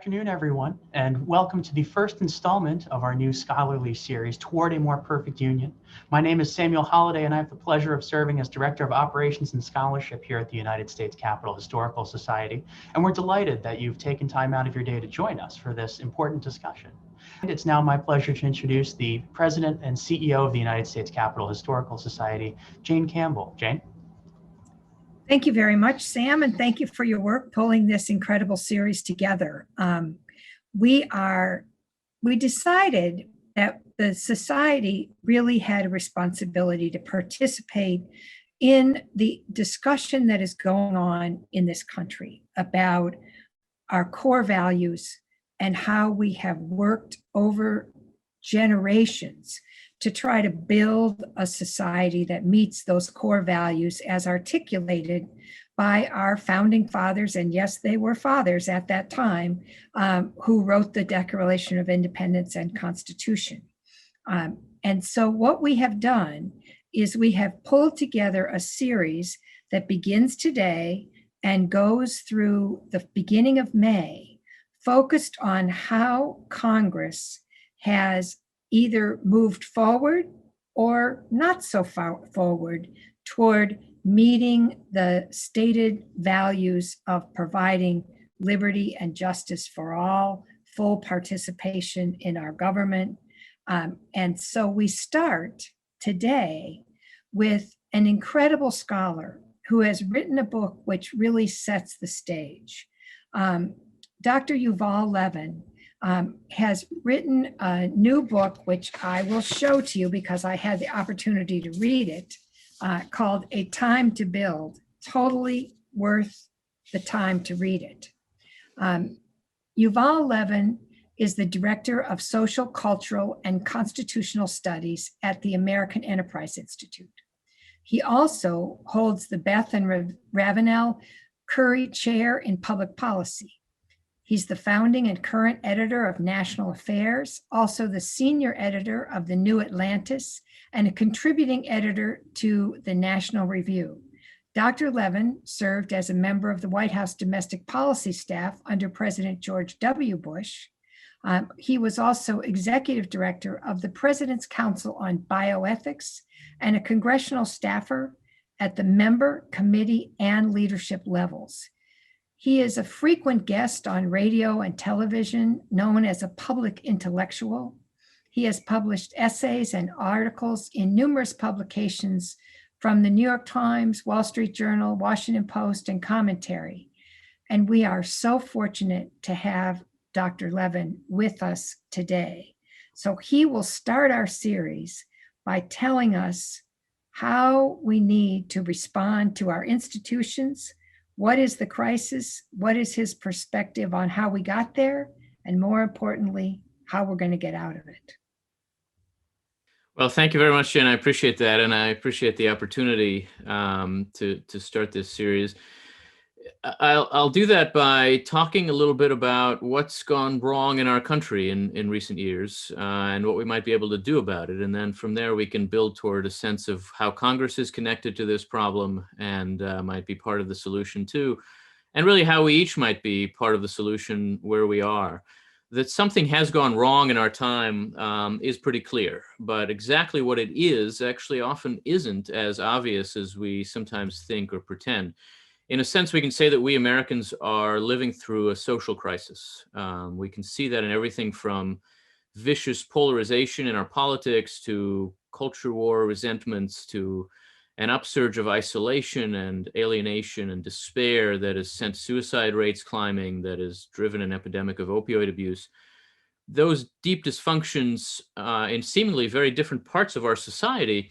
afternoon, everyone, and welcome to the first installment of our new scholarly series, Toward a More Perfect Union. My name is Samuel Holliday, and I have the pleasure of serving as Director of Operations and Scholarship here at the United States Capitol Historical Society, and we're delighted that you've taken time out of your day to join us for this important discussion. And it's now my pleasure to introduce the President and CEO of the United States Capitol Historical Society, Jane Campbell. Jane? Thank you very much, Sam, and thank you for your work pulling this incredible series together. We decided that the society really had a responsibility to participate in the discussion that is going on in this country about our core values and how we have worked over generations to try to build a society that meets those core values as articulated by our founding fathers, and yes, they were fathers at that time, who wrote the Declaration of Independence and Constitution. And so what we have done is we have pulled together a series that begins today and goes through the beginning of May, focused on how Congress has either moved forward or not so far forward toward meeting the stated values of providing liberty and justice for all, full participation in our government. And so we start today with an incredible scholar who has written a book which really sets the stage. Dr. Yuval Levin has written a new book, which I will show to you because I had the opportunity to read it, called A Time to Build. Totally worth the time to read it. Yuval Levin is the Director of Social, Cultural, and Constitutional Studies at the American Enterprise Institute. He also holds the Beth and Ravenel Curry Chair in Public Policy. He's the founding and current editor of National Affairs, also the senior editor of the New Atlantis, and a contributing editor to the National Review. Dr. Levin served as a member of the White House domestic policy staff under President George W. Bush. He was also executive director of the President's Council on Bioethics and a congressional staffer at the member, committee, and leadership levels. He is a frequent guest on radio and television, known as a public intellectual. He has published essays and articles in numerous publications from the New York Times, Wall Street Journal, Washington Post, and Commentary. And we are so fortunate to have Dr. Levin with us today. So he will start our series by telling us how we need to respond to our institutions. What is the crisis? What is his perspective on how we got there? And more importantly, how we're going to get out of it. Well, thank you very much, Jen. I appreciate that. And I appreciate the opportunity to start this series. I'll do that by talking a little bit about what's gone wrong in our country in recent years and what we might be able to do about it. And then from there, we can build toward a sense of how Congress is connected to this problem and might be part of the solution too. And really how we each might be part of the solution where we are. That something has gone wrong in our time is pretty clear, but exactly what it is actually often isn't as obvious as we sometimes think or pretend. In a sense, we can say that we Americans are living through a social crisis. We can see that in everything from vicious polarization in our politics to culture war resentments to an upsurge of isolation and alienation and despair that has sent suicide rates climbing, that has driven an epidemic of opioid abuse. Those deep dysfunctions in seemingly very different parts of our society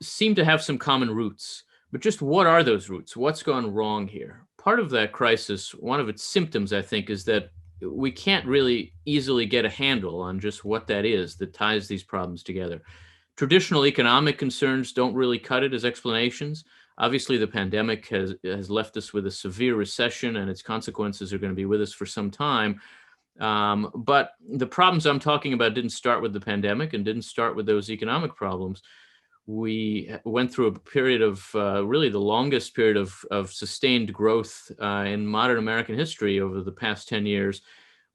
seem to have some common roots. But just what are those roots? What's gone wrong here? Part of that crisis, one of its symptoms, I think, is that we can't really easily get a handle on just what that is that ties these problems together. Traditional economic concerns don't really cut it as explanations. Obviously, the pandemic has left us with a severe recession, and its consequences are going to be with us for some time. But the problems I'm talking about didn't start with the pandemic and didn't start with those economic problems. we went through a period of really the longest period of sustained growth in modern American history over the past 10 years.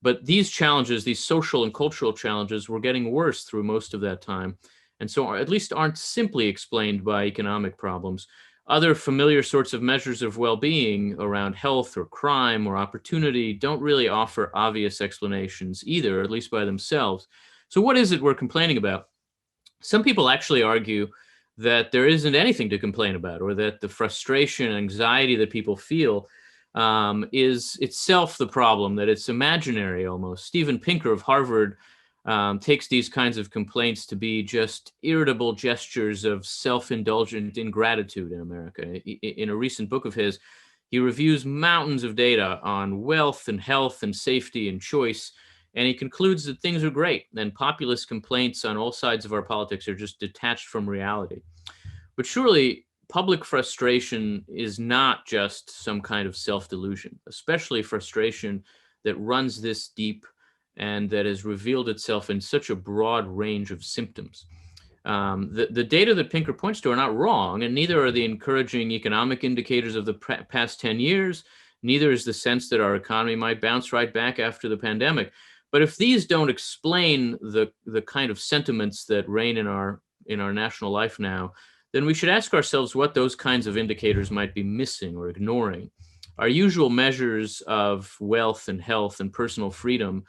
But these challenges, these social and cultural challenges, were getting worse through most of that time. And so at least aren't simply explained by economic problems. Other familiar sorts of measures of well-being around health or crime or opportunity don't really offer obvious explanations either, at least by themselves. So what is it we're complaining about? Some people actually argue that there isn't anything to complain about, or that the frustration and anxiety that people feel is itself the problem, that it's imaginary almost. Steven Pinker of Harvard takes these kinds of complaints to be just irritable gestures of self-indulgent ingratitude in America. In a recent book of his, he reviews mountains of data on wealth and health and safety and choice, and he concludes that things are great, and populist complaints on all sides of our politics are just detached from reality. But surely, public frustration is not just some kind of self-delusion, especially frustration that runs this deep and that has revealed itself in such a broad range of symptoms. The data that Pinker points to are not wrong, and neither are the encouraging economic indicators of the past 10 years, neither is the sense that our economy might bounce right back after the pandemic. But if these don't explain the kind of sentiments that reign in our national life now, then we should ask ourselves what those kinds of indicators might be missing or ignoring. Our usual measures of wealth and health and personal freedom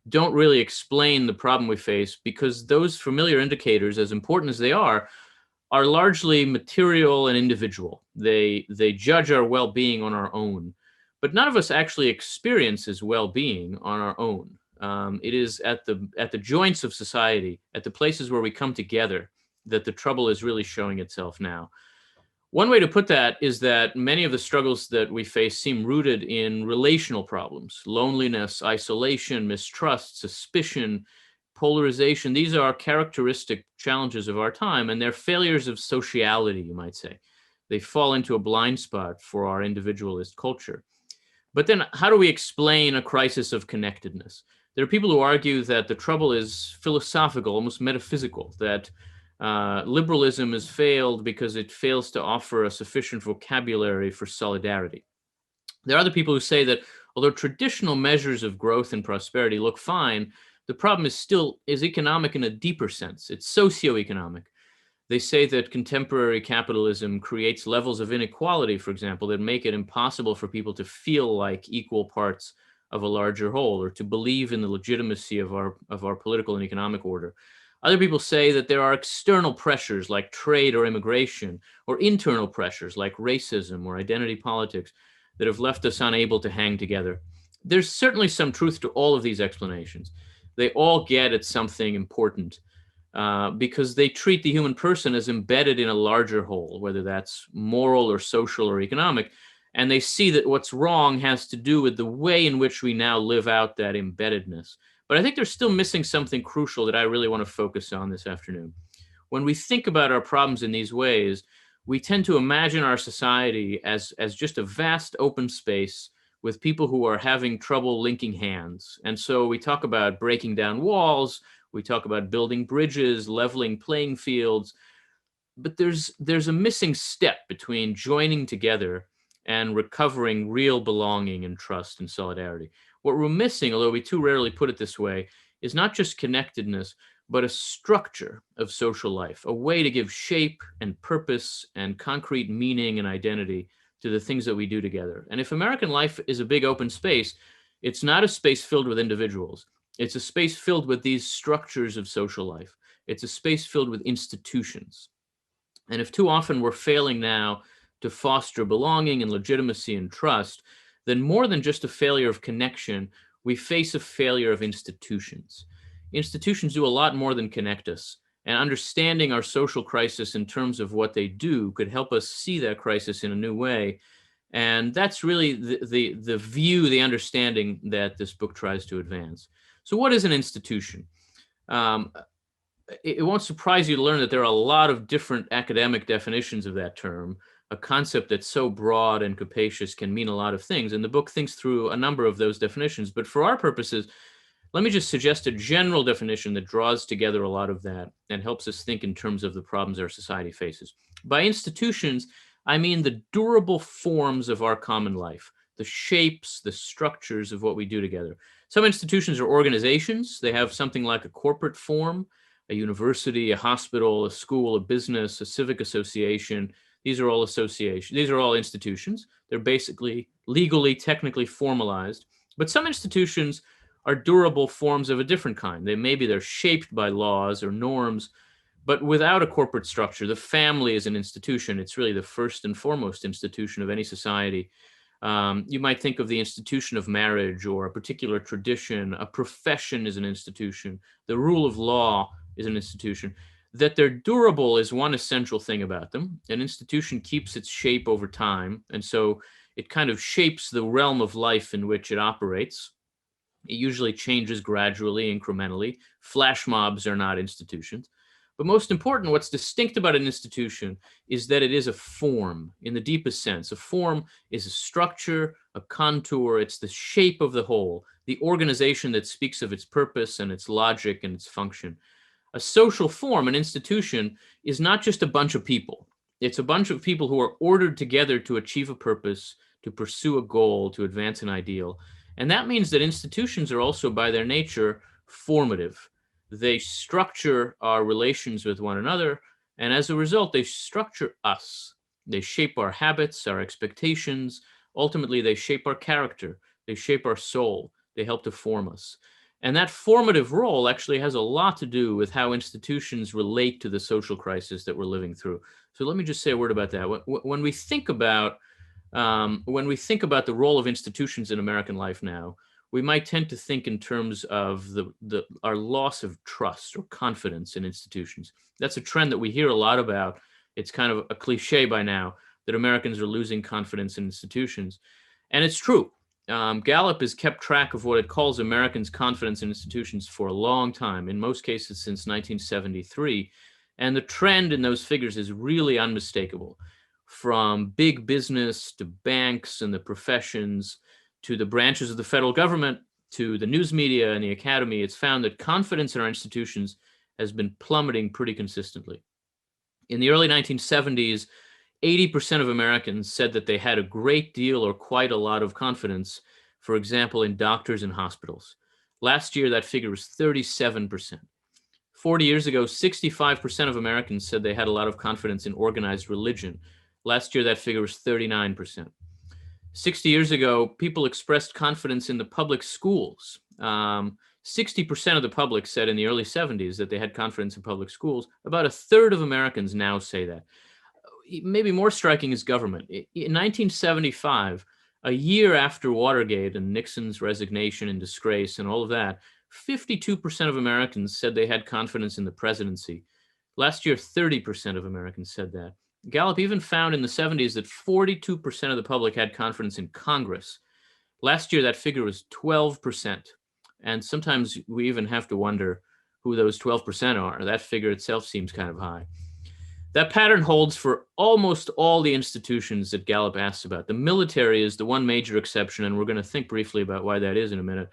don't really explain the problem we face, because those familiar indicators, as important as they are largely material and individual. They judge our well-being on our own, but none of us actually experiences well-being on our own. It is at the joints of society, at the places where we come together, that the trouble is really showing itself now. One way to put that is that many of the struggles that we face seem rooted in relational problems: loneliness, isolation, mistrust, suspicion, polarization. These are characteristic challenges of our time, and they're failures of sociality, you might say. They fall into a blind spot for our individualist culture. But then how do we explain a crisis of connectedness? There are people who argue that the trouble is philosophical, almost metaphysical, that liberalism has failed because it fails to offer a sufficient vocabulary for solidarity. There are other people who say that although traditional measures of growth and prosperity look fine, the problem is economic in a deeper sense. It's socioeconomic. They say that contemporary capitalism creates levels of inequality, for example, that make it impossible for people to feel like equal parts of a larger whole, or to believe in the legitimacy of our political and economic order. Other people say that there are external pressures like trade or immigration, or internal pressures like racism or identity politics that have left us unable to hang together. There's certainly some truth to all of these explanations. They all get at something important because they treat the human person as embedded in a larger whole, whether that's moral or social or economic, and they see that what's wrong has to do with the way in which we now live out that embeddedness. But I think they're still missing something crucial that I really want to focus on this afternoon. When we think about our problems in these ways, we tend to imagine our society as just a vast open space with people who are having trouble linking hands. And so we talk about breaking down walls, we talk about building bridges, leveling playing fields, but there's a missing step between joining together and recovering real belonging and trust and solidarity. What we're missing, although we too rarely put it this way, is not just connectedness, but a structure of social life, a way to give shape and purpose and concrete meaning and identity to the things that we do together. And if American life is a big open space, it's not a space filled with individuals. It's a space filled with these structures of social life. It's a space filled with institutions. And if too often we're failing now to foster belonging and legitimacy and trust, then more than just a failure of connection, we face a failure of institutions. Institutions do a lot more than connect us, and understanding our social crisis in terms of what they do could help us see that crisis in a new way. And that's really the view, the understanding that this book tries to advance. So what is an institution? It won't surprise you to learn that there are a lot of different academic definitions of that term. A concept that's so broad and capacious can mean a lot of things, and the book thinks through a number of those definitions. But for our purposes, let me just suggest a general definition that draws together a lot of that and helps us think in terms of the problems our society faces. By institutions, I mean the durable forms of our common life, the shapes, the structures of what we do together. Some institutions are organizations. They have something like a corporate form, a university, a hospital, a school, a business, a civic association. These are all associations. These are all institutions. They're basically legally, technically formalized. But some institutions are durable forms of a different kind. They're shaped by laws or norms, but without a corporate structure. The family is an institution. It's really the first and foremost institution of any society. You might think of the institution of marriage or a particular tradition. A profession is an institution. The rule of law is an institution. That they're durable is one essential thing about them. An institution keeps its shape over time, and so it kind of shapes the realm of life in which it operates. It usually changes gradually, incrementally. Flash mobs are not institutions. But most important, what's distinct about an institution is that it is a form in the deepest sense. A form is a structure, a contour. It's the shape of the whole, the organization that speaks of its purpose and its logic and its function. A social form, an institution, is not just a bunch of people. It's a bunch of people who are ordered together to achieve a purpose, to pursue a goal, to advance an ideal. And that means that institutions are also, by their nature, formative. They structure our relations with one another, and as a result, they structure us. They shape our habits, our expectations. Ultimately, they shape our character. They shape our soul. They help to form us. And that formative role actually has a lot to do with how institutions relate to the social crisis that we're living through. So let me just say a word about that. When we think about the role of institutions in American life now, we might tend to think in terms of our loss of trust or confidence in institutions. That's a trend that we hear a lot about. It's kind of a cliche by now that Americans are losing confidence in institutions. And it's true. Gallup has kept track of what it calls Americans' confidence in institutions for a long time, in most cases since 1973. And the trend in those figures is really unmistakable. From big business to banks and the professions, to the branches of the federal government, to the news media and the academy, it's found that confidence in our institutions has been plummeting pretty consistently. In the early 1970s, 80% of Americans said that they had a great deal or quite a lot of confidence, for example, in doctors and hospitals. Last year, that figure was 37%. 40 years ago, 65% of Americans said they had a lot of confidence in organized religion. Last year, that figure was 39%. 60 years ago, people expressed confidence in the public schools. 60% of the public said in the early 70s that they had confidence in public schools. About a third of Americans now say that. Maybe more striking is government. In 1975, a year after Watergate and Nixon's resignation and disgrace and all of that, 52% of Americans said they had confidence in the presidency. Last year, 30% of Americans said that. Gallup even found in the 70s that 42% of the public had confidence in Congress. Last year, that figure was 12%. And sometimes we even have to wonder who those 12% are. That figure itself seems kind of high. That pattern holds for almost all the institutions that Gallup asks about. The military is the one major exception, and we're going to think briefly about why that is in a minute.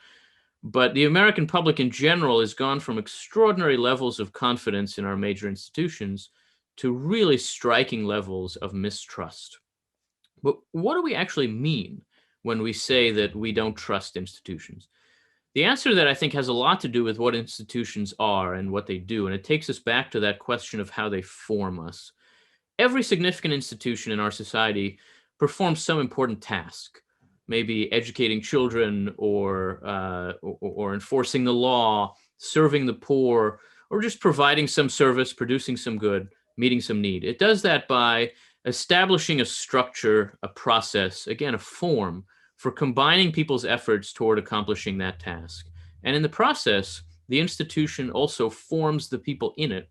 But the American public in general has gone from extraordinary levels of confidence in our major institutions to really striking levels of mistrust. But what do we actually mean when we say that we don't trust institutions? The answer to that, I think, has a lot to do with what institutions are and what they do, and it takes us back to that question of how they form us. Every significant institution in our society performs some important task, maybe educating children or enforcing the law, serving the poor, or just providing some service, producing some good, meeting some need. It does that by establishing a structure, a process, again, a form for combining people's efforts toward accomplishing that task. And in the process, the institution also forms the people in it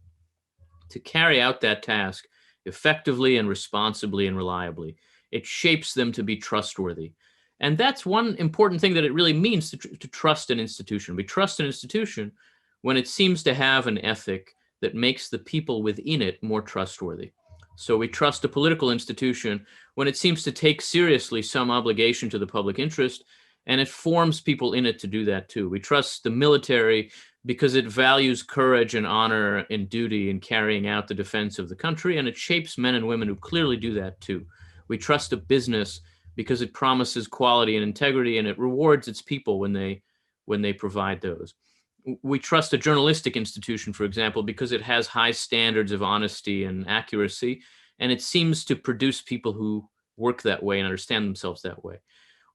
to carry out that task effectively and responsibly and reliably. It shapes them to be trustworthy. And that's one important thing that it really means to trust an institution. We trust an institution when it seems to have an ethic that makes the people within it more trustworthy. So we trust a political institution when it seems to take seriously some obligation to the public interest And it forms people in it to do that too. We trust the military because it values courage and honor and duty in carrying out the defense of the country, and it shapes men and women who clearly do that too. We trust a business because it promises quality and integrity, and it rewards its people when they provide those. We trust a journalistic institution, for example, because it has high standards of honesty and accuracy, and it seems to produce people who work that way and understand themselves that way.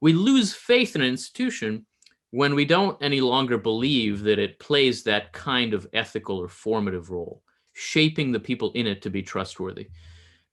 We lose faith in an institution when we don't any longer believe that it plays that kind of ethical or formative role, shaping the people in it to be trustworthy.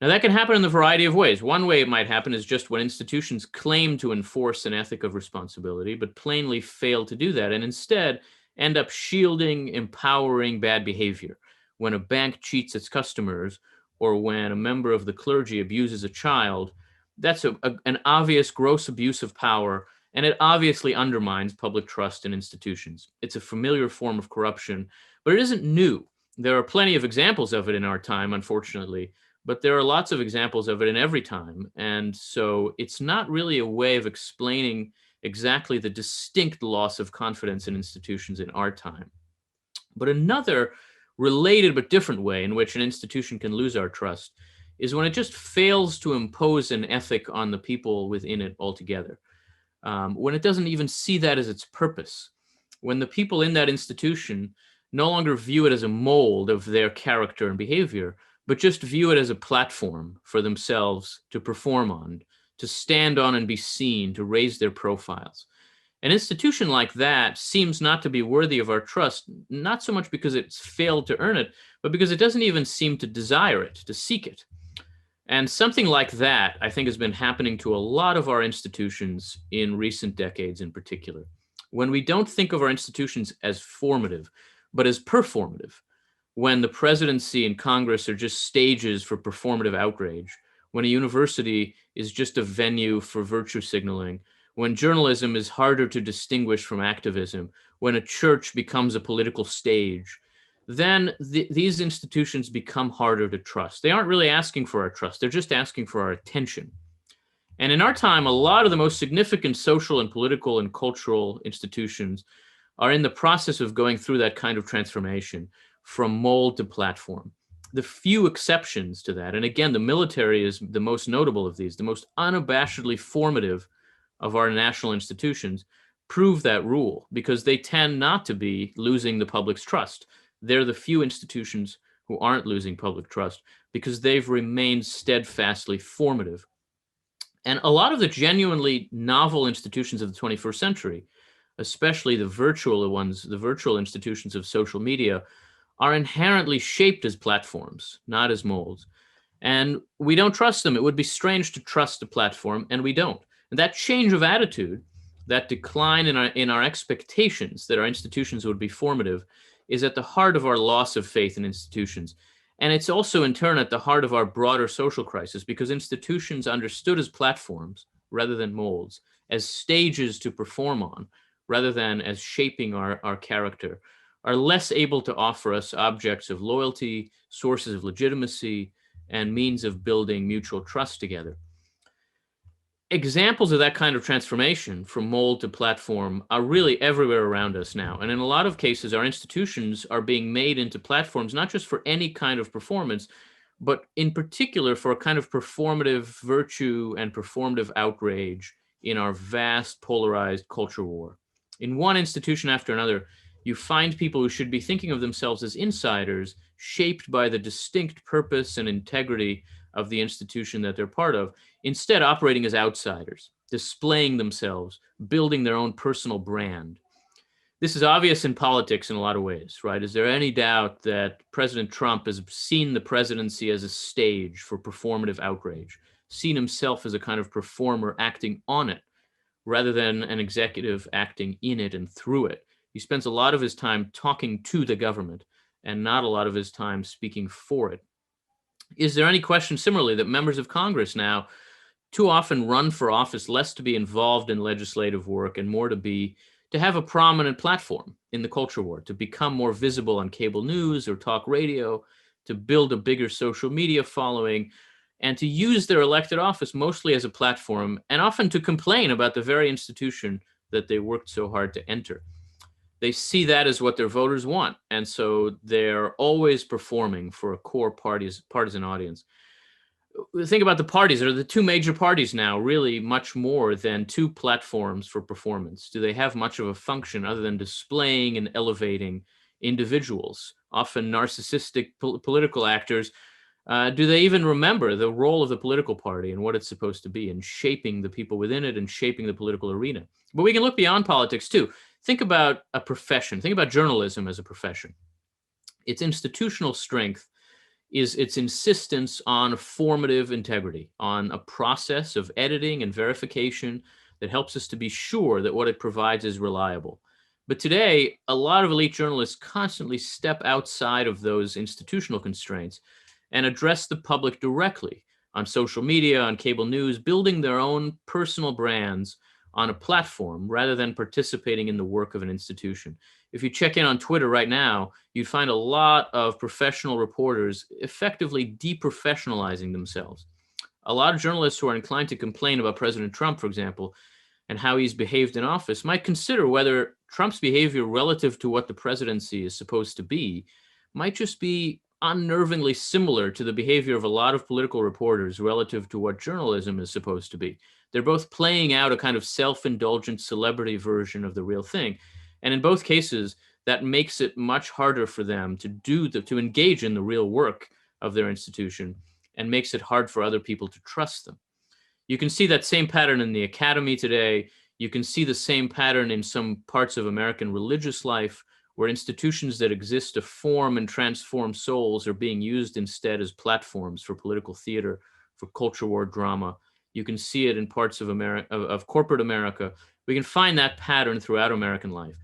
Now, that can happen in a variety of ways. One way it might happen is just when institutions claim to enforce an ethic of responsibility, but plainly fail to do that, and instead end up shielding, empowering bad behavior. When a bank cheats its customers, or when a member of the clergy abuses a child, that's an obvious gross abuse of power, and it obviously undermines public trust in institutions. It's a familiar form of corruption, but it isn't new. There are plenty of examples of it in our time, unfortunately, but there are lots of examples of it in every time. And so it's not really a way of explaining exactly the distinct loss of confidence in institutions in our time. But another related but different way in which an institution can lose our trust is when it just fails to impose an ethic on the people within it altogether. When it doesn't even see that as its purpose. When the people in that institution no longer view it as a mold of their character and behavior, but just view it as a platform for themselves to perform on, to stand on and be seen, to raise their profiles. An institution like that seems not to be worthy of our trust, not so much because it's failed to earn it, but because it doesn't even seem to desire it, to seek it. And something like that, I think, has been happening to a lot of our institutions in recent decades in particular. When we don't think of our institutions as formative, but as performative, when the presidency and Congress are just stages for performative outrage, when a university is just a venue for virtue signaling, when journalism is harder to distinguish from activism, when a church becomes a political stage, then these institutions become harder to trust. They aren't really asking for our trust. They're just asking for our attention. And in our time, a lot of the most significant social and political and cultural institutions are in the process of going through that kind of transformation from mold to platform. The few exceptions to that, and again, the military is the most notable of these, the most unabashedly formative of our national institutions, prove that rule because they tend not to be losing the public's trust. They're the few institutions who aren't losing public trust because they've remained steadfastly formative. And a lot of the genuinely novel institutions of the 21st century, especially the virtual ones, the virtual institutions of social media, are inherently shaped as platforms, not as molds. And we don't trust them. It would be strange to trust a platform, and we don't. And that change of attitude, that decline in our expectations that our institutions would be formative, is at the heart of our loss of faith in institutions. And it's also in turn at the heart of our broader social crisis, because institutions understood as platforms rather than molds, as stages to perform on, rather than as shaping our character, are less able to offer us objects of loyalty, sources of legitimacy, and means of building mutual trust together. Examples of that kind of transformation from mold to platform are really everywhere around us now. And in a lot of cases, our institutions are being made into platforms, not just for any kind of performance, but in particular for a kind of performative virtue and performative outrage in our vast polarized culture war. In one institution after another, you find people who should be thinking of themselves as insiders, shaped by the distinct purpose and integrity of the institution that they're part of, instead operating as outsiders, displaying themselves, building their own personal brand. This is obvious in politics in a lot of ways, right? Is there any doubt that President Trump has seen the presidency as a stage for performative outrage, seen himself as a kind of performer acting on it, rather than an executive acting in it and through it? He spends a lot of his time talking to the government and not a lot of his time speaking for it. Is there any question similarly that members of Congress now too often run for office less to be involved in legislative work and more to have a prominent platform in the culture war, to become more visible on cable news or talk radio, to build a bigger social media following, and to use their elected office mostly as a platform, and often to complain about the very institution that they worked so hard to enter. They see that as what their voters want. And so they're always performing for a core partisan audience. Think about the parties. There are the two major parties now, really much more than two platforms for performance. Do they have much of a function other than displaying and elevating individuals, often narcissistic political actors? Do they even remember the role of the political party and what it's supposed to be in shaping the people within it and shaping the political arena? But we can look beyond politics too. Think about a profession. Think about journalism as a profession. Its institutional strength is its insistence on formative integrity, on a process of editing and verification that helps us to be sure that what it provides is reliable. But today, a lot of elite journalists constantly step outside of those institutional constraints and address the public directly on social media, on cable news, building their own personal brands on a platform rather than participating in the work of an institution. If you check in on Twitter right now, you'd find a lot of professional reporters effectively deprofessionalizing themselves. A lot of journalists who are inclined to complain about President Trump, for example, and how he's behaved in office might consider whether Trump's behavior relative to what the presidency is supposed to be might just be unnervingly similar to the behavior of a lot of political reporters relative to what journalism is supposed to be. They're both playing out a kind of self-indulgent celebrity version of the real thing. And in both cases, that makes it much harder for them to engage in the real work of their institution and makes it hard for other people to trust them. You can see that same pattern in the academy today. You can see the same pattern in some parts of American religious life, where institutions that exist to form and transform souls are being used instead as platforms for political theater, for culture war drama. You can see it in parts of of corporate America. We can find that pattern throughout American life.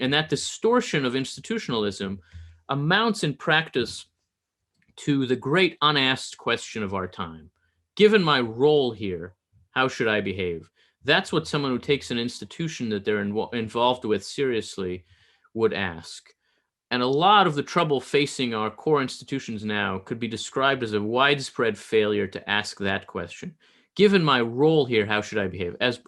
And that distortion of institutionalism amounts in practice to the great unasked question of our time. Given my role here, how should I behave? That's what someone who takes an institution that they're involved with seriously would ask. And a lot of the trouble facing our core institutions now could be described as a widespread failure to ask that question. Given my role here, how should I behave? As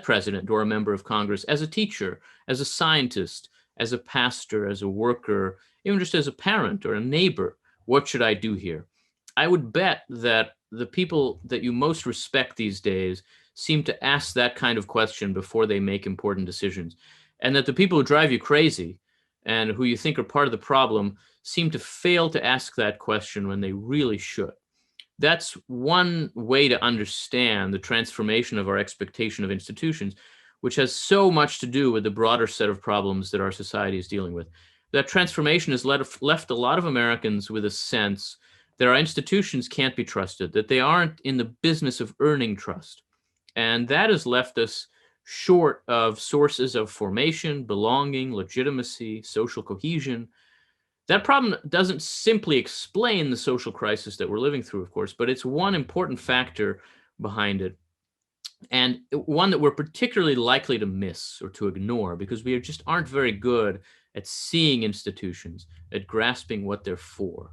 president or a member of Congress, as a teacher, as a scientist, as a pastor, as a worker, even just as a parent or a neighbor, what should I do here? I would bet that the people that you most respect these days seem to ask that kind of question before they make important decisions. And that the people who drive you crazy and who you think are part of the problem seem to fail to ask that question when they really should. That's one way to understand the transformation of our expectation of institutions, which has so much to do with the broader set of problems that our society is dealing with. That transformation has left a lot of Americans with a sense that our institutions can't be trusted, that they aren't in the business of earning trust. And that has left us short of sources of formation, belonging, legitimacy, social cohesion. That problem doesn't simply explain the social crisis that we're living through, of course, but it's one important factor behind it, and one that we're particularly likely to miss or to ignore because we just aren't very good at seeing institutions, at grasping what they're for.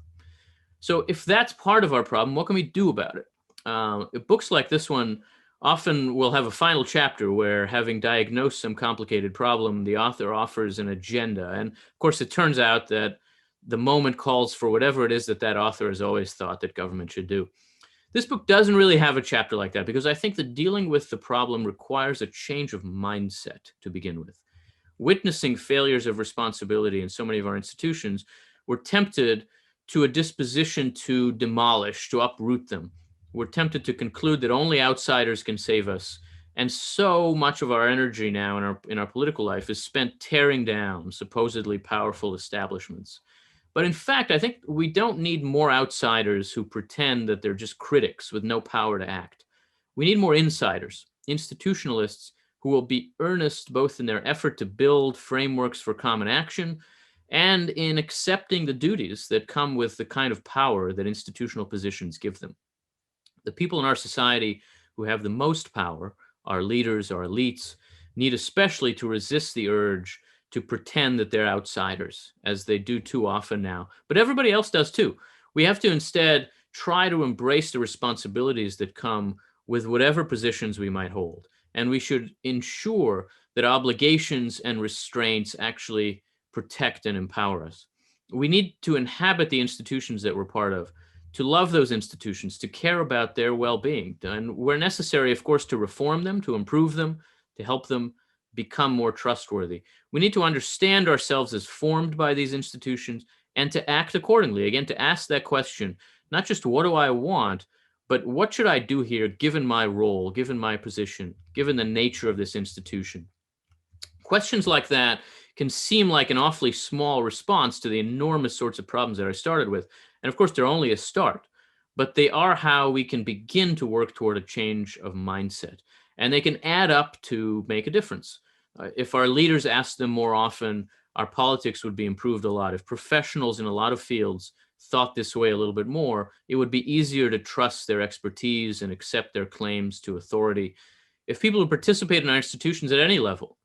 So if that's part of our problem, what can we do about it? Books like this one often will have a final chapter where, having diagnosed some complicated problem, the author offers an agenda. And of course, it turns out that the moment calls for whatever it is that that author has always thought that government should do. This book doesn't really have a chapter like that because I think that dealing with the problem requires a change of mindset to begin with. Witnessing failures of responsibility in so many of our institutions, we're tempted to a disposition to demolish, to uproot them. We're tempted to conclude that only outsiders can save us. And so much of our energy now in our political life is spent tearing down supposedly powerful establishments. But in fact, I think we don't need more outsiders who pretend that they're just critics with no power to act. We need more insiders, institutionalists who will be earnest both in their effort to build frameworks for common action and in accepting the duties that come with the kind of power that institutional positions give them. The people in our society who have the most power, our leaders, our elites, need especially to resist the urge to pretend that they're outsiders, as they do too often now. But everybody else does too. We have to instead try to embrace the responsibilities that come with whatever positions we might hold. And we should ensure that obligations and restraints actually protect and empower us. We need to inhabit the institutions that we're part of, to love those institutions, to care about their well-being, and where necessary, of course, to reform them, to improve them, to help them become more trustworthy. We need to understand ourselves as formed by these institutions and to act accordingly. Again, to ask that question, not just what do I want, but what should I do here given my role, given my position, given the nature of this institution? Questions like that can seem like an awfully small response to the enormous sorts of problems that I started with. And of course, they're only a start, but they are how we can begin to work toward a change of mindset. And they can add up to make a difference. If our leaders asked them more often, our politics would be improved a lot. If professionals in a lot of fields thought this way a little bit more, it would be easier to trust their expertise and accept their claims to authority. If people who participate in our institutions at any level,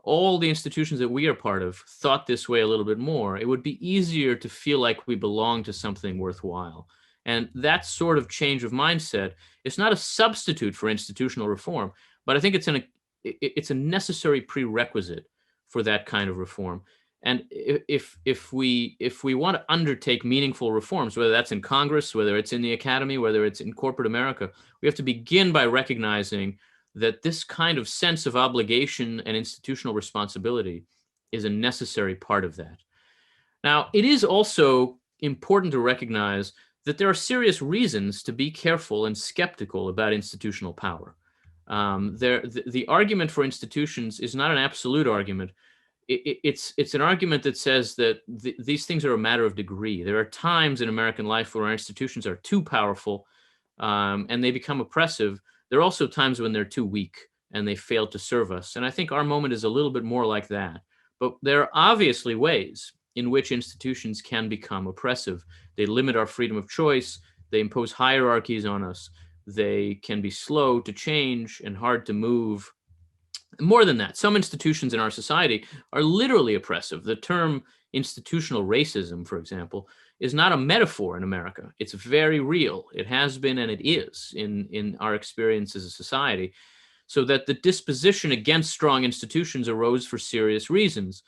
all the institutions that we are part of, thought this way a little bit more, it would be easier to feel like we belong to something worthwhile. And that sort of change of mindset is not a substitute for institutional reform, but I think it's a necessary prerequisite for that kind of reform. And if we want to undertake meaningful reforms, whether that's in Congress, whether it's in the academy, whether it's in corporate America, we have to begin by recognizing that this kind of sense of obligation and institutional responsibility is a necessary part of that. Now, it is also important to recognize that there are serious reasons to be careful and skeptical about institutional power. The argument for institutions is not an absolute argument. It's an argument that says that these things are a matter of degree. There are times in American life where our institutions are too powerful and they become oppressive. There are also times when they're too weak and they fail to serve us. And I think our moment is a little bit more like that. But there are obviously ways in which institutions can become oppressive. They limit our freedom of choice. They impose hierarchies on us. They can be slow to change and hard to move. More than that, some institutions in our society are literally oppressive. The term institutional racism, for example, is not a metaphor in America. It's very real. It has been and it is in our experience as a society. So that the disposition against strong institutions arose for serious reasons.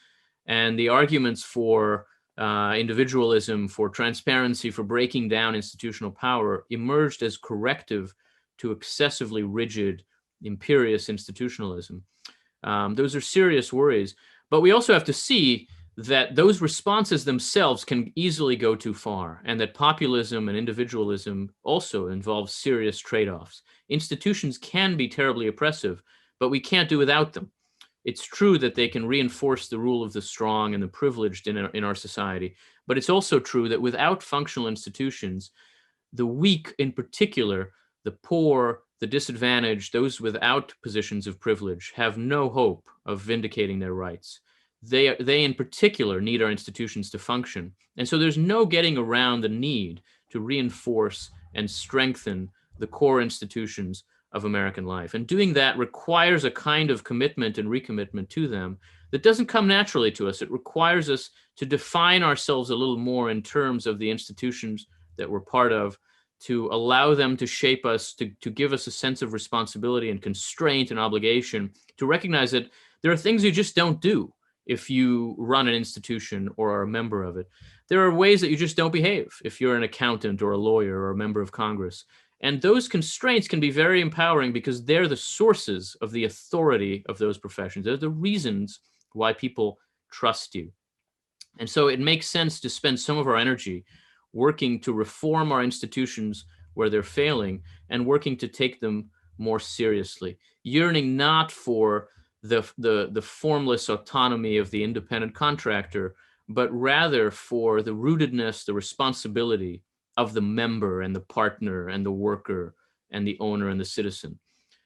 And the arguments for individualism, for transparency, for breaking down institutional power emerged as corrective to excessively rigid, imperious institutionalism. Those are serious worries. But we also have to see that those responses themselves can easily go too far, and that populism and individualism also involve serious trade-offs. Institutions can be terribly oppressive, but we can't do without them. It's true that they can reinforce the rule of the strong and the privileged in our society, but it's also true that without functional institutions, the weak in particular, the poor, the disadvantaged, those without positions of privilege, have no hope of vindicating their rights. They in particular need our institutions to function. And so there's no getting around the need to reinforce and strengthen the core institutions of American life. And doing that requires a kind of commitment and recommitment to them that doesn't come naturally to us. It requires us to define ourselves a little more in terms of the institutions that we're part of, to allow them to shape us, to give us a sense of responsibility and constraint and obligation, to recognize that there are things you just don't do if you run an institution or are a member of it. There are ways that you just don't behave if you're an accountant or a lawyer or a member of Congress. And those constraints can be very empowering because they're the sources of the authority of those professions. They're the reasons why people trust you. And so it makes sense to spend some of our energy working to reform our institutions where they're failing and working to take them more seriously, yearning not for the formless autonomy of the independent contractor, but rather for the rootedness, the responsibility of the member and the partner and the worker and the owner and the citizen.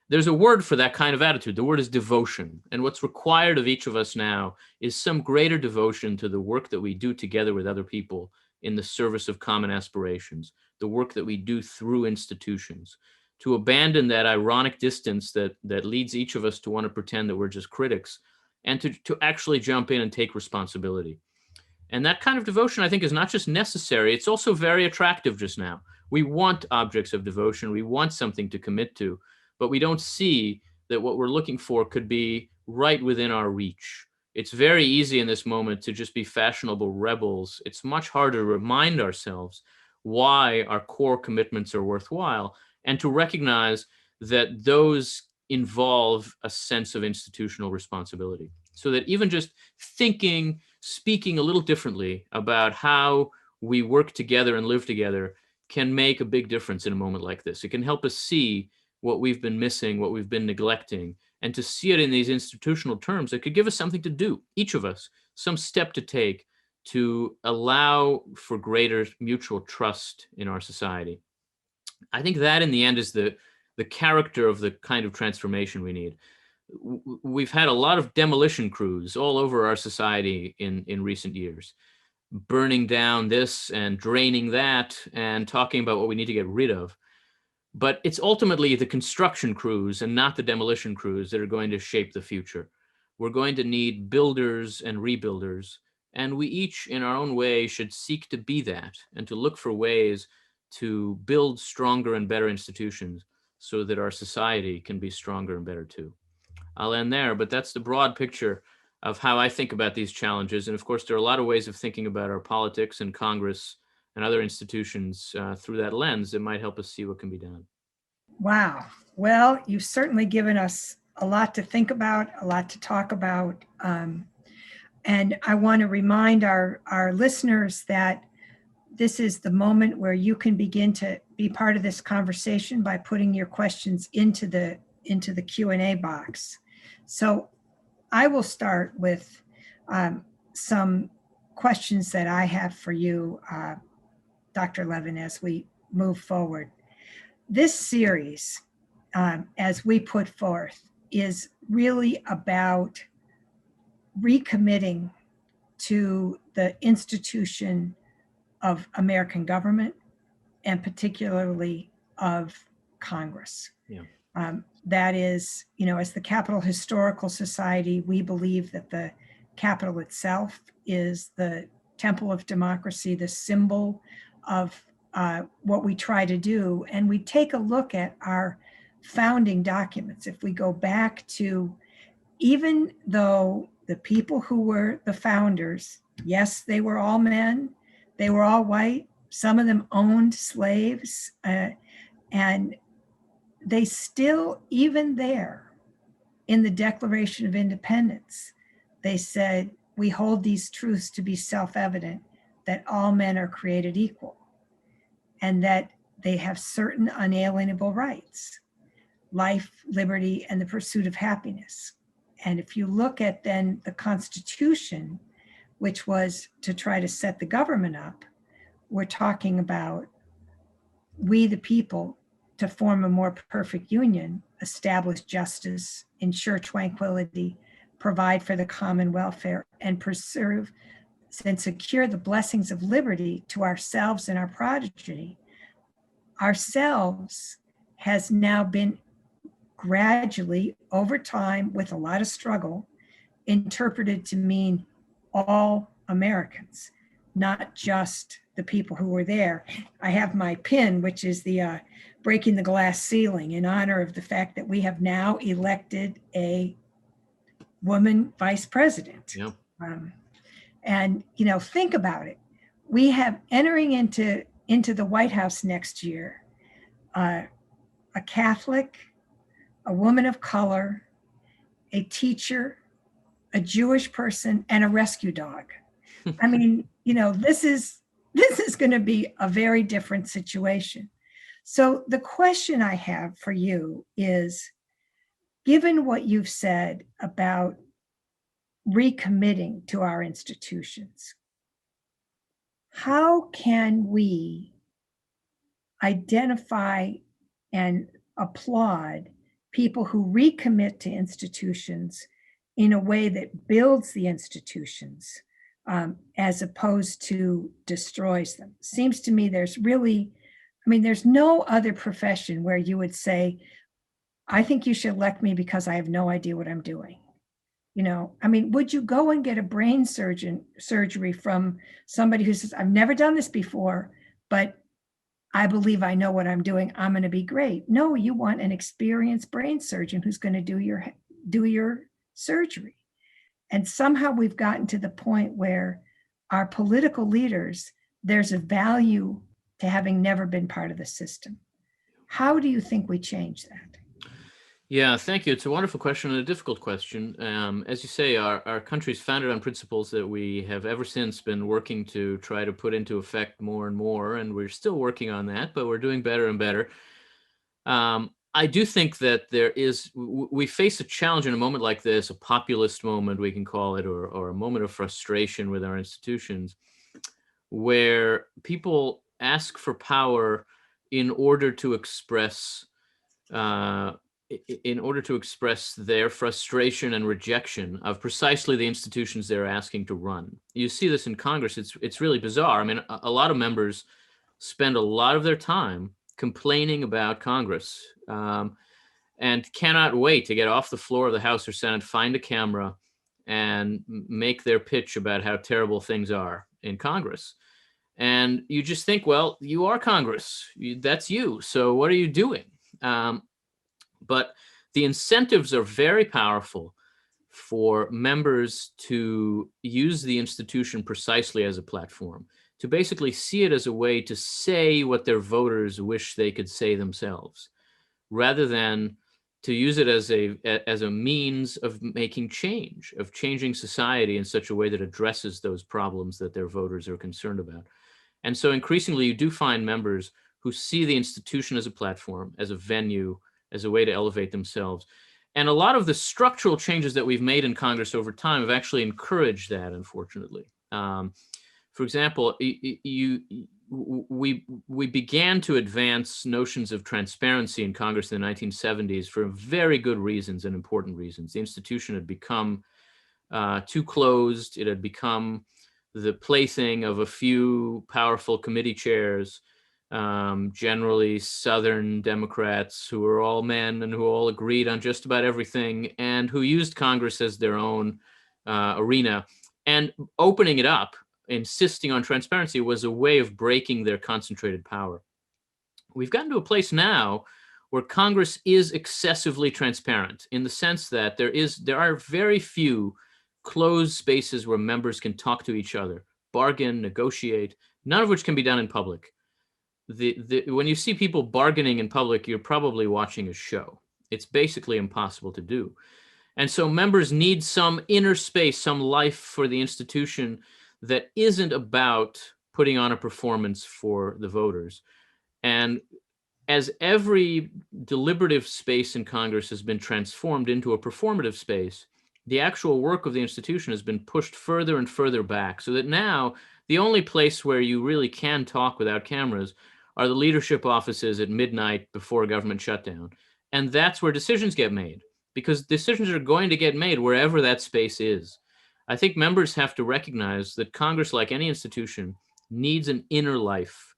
There's a word for that kind of attitude. The word is devotion. And what's required of each of us now is some greater devotion to the work that we do together with other people in the service of common aspirations, the work that we do through institutions, to abandon that ironic distance that leads each of us to want to pretend that we're just critics, and to actually jump in and take responsibility. And that kind of devotion, I think, is not just necessary, it's also very attractive just now. We want objects of devotion, we want something to commit to, but we don't see that what we're looking for could be right within our reach. It's very easy in this moment to just be fashionable rebels. It's much harder to remind ourselves why our core commitments are worthwhile, and to recognize that those involve a sense of institutional responsibility. So that even just thinking, speaking a little differently about how we work together and live together can make a big difference in a moment like this. It can help us see what we've been missing, what we've been neglecting, and to see it in these institutional terms, it could give us something to do, each of us, some step to take to allow for greater mutual trust in our society. I think that in the end is the character of the kind of transformation we need. We've had a lot of demolition crews all over our society in recent years, burning down this and draining that and talking about what we need to get rid of. But it's ultimately the construction crews and not the demolition crews that are going to shape the future. We're going to need builders and rebuilders, and we each in our own way should seek to be that and to look for ways to build stronger and better institutions so that our society can be stronger and better too. I'll end there, but that's the broad picture of how I think about these challenges. And of course, there are a lot of ways of thinking about our politics and Congress and other institutions through that lens that might help us see what can be done. Wow. Well, you've certainly given us a lot to think about, a lot to talk about. And I want to remind our listeners that this is the moment where you can begin to be part of this conversation by putting your questions into the Q&A box. So I will start with some questions that I have for you, Dr. Levin, as we move forward. This series, as we put forth, is really about recommitting to the institution of American government, and particularly of Congress. Yeah. That is, as the Capitol Historical Society, we believe that the Capitol itself is the temple of democracy, the symbol of what we try to do. And we take a look at our founding documents. If we go back to, even though the people who were the founders, yes, they were all men, they were all white, some of them owned slaves, and they still, even there in the Declaration of Independence, they said, we hold these truths to be self-evident, that all men are created equal, and that they have certain unalienable rights, life, liberty, and the pursuit of happiness. And if you look at then the Constitution, which was to try to set the government up, we're talking about we the people to form a more perfect union, establish justice, ensure tranquility, provide for the common welfare, and preserve and secure the blessings of liberty to ourselves and our progeny. Ourselves has now been gradually, over time, with a lot of struggle, interpreted to mean all Americans, not just the people who were there. I have my pin, which is the breaking the glass ceiling, in honor of the fact that we have now elected a woman vice president. Yeah. And think about it. We have entering into the White House next year, a Catholic, a woman of color, a teacher, a Jewish person, and a rescue dog. I mean, this is going to be a very different situation. So the question I have for you is, given what you've said about recommitting to our institutions, how can we identify and applaud people who recommit to institutions in a way that builds the institutions as opposed to destroys them? Seems to me there's no other profession where you would say, I think you should elect me because I have no idea what I'm doing. Would you go and get a brain surgery from somebody who says, I've never done this before, but I believe I know what I'm doing, I'm going to be great? No, you want an experienced brain surgeon who's going to do your surgery. And somehow we've gotten to the point where our political leaders, there's a value to having never been part of the system. How do you think we change that? Yeah, thank you. It's a wonderful question and a difficult question. As you say, our country is founded on principles that we have ever since been working to try to put into effect more and more, and we're still working on that, but we're doing better and better. I do think that we face a challenge in a moment like this, a populist moment, we can call it, or a moment of frustration with our institutions, where people ask for power in order to express their frustration and rejection of precisely the institutions they're asking to run. You see this in Congress. It's really bizarre. I mean, a lot of members spend a lot of their time complaining about Congress, and cannot wait to get off the floor of the House or Senate, find a camera, and make their pitch about how terrible things are in Congress. And you just think, well, you are Congress. That's you. So what are you doing? But the incentives are very powerful for members to use the institution precisely as a platform, to basically see it as a way to say what their voters wish they could say themselves, rather than to use it as a means of making change, of changing society in such a way that addresses those problems that their voters are concerned about. And so increasingly, you do find members who see the institution as a platform, as a venue, as a way to elevate themselves. And a lot of the structural changes that we've made in Congress over time have actually encouraged that, unfortunately. For example, we began to advance notions of transparency in Congress in the 1970s for very good reasons and important reasons. The institution had become too closed. It had become the plaything of a few powerful committee chairs, generally Southern Democrats who were all men and who all agreed on just about everything, and who used Congress as their own arena. And opening it up, insisting on transparency, was a way of breaking their concentrated power. We've gotten to a place now where Congress is excessively transparent, in the sense that there are very few closed spaces where members can talk to each other, bargain, negotiate, none of which can be done in public. When you see people bargaining in public, you're probably watching a show. It's basically impossible to do. And so members need some inner space, some life for the institution that isn't about putting on a performance for the voters. And as every deliberative space in Congress has been transformed into a performative space, the actual work of the institution has been pushed further and further back, so that now the only place where you really can talk without cameras are the leadership offices at midnight before a government shutdown. And that's where decisions get made, because decisions are going to get made wherever that space is. I think members have to recognize that Congress, like any institution, needs an inner life,